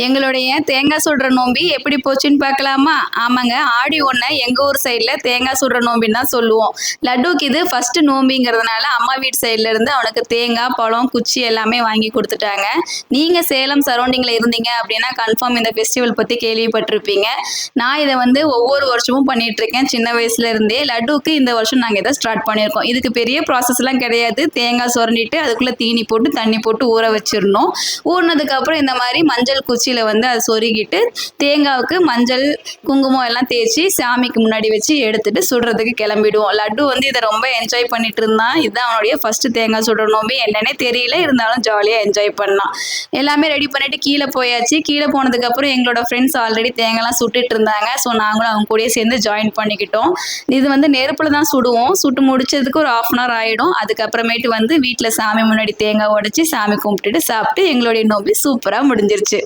எங்களுடைய தேங்காய் சுடுற நோம்பி எப்படி போச்சுன்னு பார்க்கலாமா? ஆமாங்க, ஆடி 1 எங்க ஊர் சைடில் தேங்காய் சுடுற நோம்பின்னு தான் சொல்லுவோம். லட்டுக்கு இது ஃபர்ஸ்ட் நோம்பிங்கிறதுனால அம்மா வீட்டு சைடில் இருந்து அவனுக்கு தேங்காய், பழம், குச்சி எல்லாமே வாங்கி கொடுத்துட்டாங்க. நீங்கள் சேலம் சரௌண்டிங்கில் இருந்தீங்க அப்படின்னா கன்ஃபார்ம் இந்த ஃபெஸ்டிவல் பற்றி கேள்விப்பட்டிருப்பீங்க. நான் இதை ஒவ்வொரு வருஷமும் பண்ணிட்டு இருக்கேன் சின்ன வயசுல இருந்தே. லட்டுக்கு இந்த வருஷம் நாங்கள் இதை ஸ்டார்ட் பண்ணியிருக்கோம். இதுக்கு பெரிய ப்ராசஸ்லாம் கிடையாது. தேங்காய் சுரண்டிட்டு அதுக்குள்ளே தீனி போட்டு தண்ணி போட்டு ஊற வச்சிடணும். ஊறினதுக்கப்புறம் இந்த மாதிரி மஞ்சள் குச்சியில் அதை சொருகிட்டு தேங்காவுக்கு மஞ்சள் குங்குமம் எல்லாம் தேய்ச்சி சாமிக்கு முன்னாடி வச்சு எடுத்துட்டு சுடுறதுக்கு கிளம்பிடுவோம். லட்டு இதை ரொம்ப என்ஜாய் பண்ணிட்டு இருந்தான். இதுதான் அவனுடைய ஃபர்ஸ்ட் தேங்காய் சுடுற நோம்பி. என்னன்னே தெரியல, இருந்தாலும் ஜாலியாக என்ஜாய் பண்ணான். எல்லாமே ரெடி பண்ணிட்டு கீழே போயாச்சு. கீழே போனதுக்கப்புறம் எங்களோட ஃப்ரெண்ட்ஸ் ஆல்ரெடி தேங்காய்லாம் சுட்டுட்டு இருந்தாங்க. ஸோ நாங்களும் அவங்க கூடயே சேர்ந்து ஜாயின் பண்ணிக்கிட்டோம். இது நெருப்பில் தான் சுடுவோம். சுட்டு முடிச்சதுக்கு ஒரு 1/2 hour ஆகிடும். அதுக்கப்புறமேட்டு வீட்டில் சாமி முன்னாடி தேங்காய் உடைச்சி சாமி கும்பிட்டுட்டு சாப்பிட்டு எங்களுடைய நோம்பி சூப்பராக முடிஞ்சிருச்சு.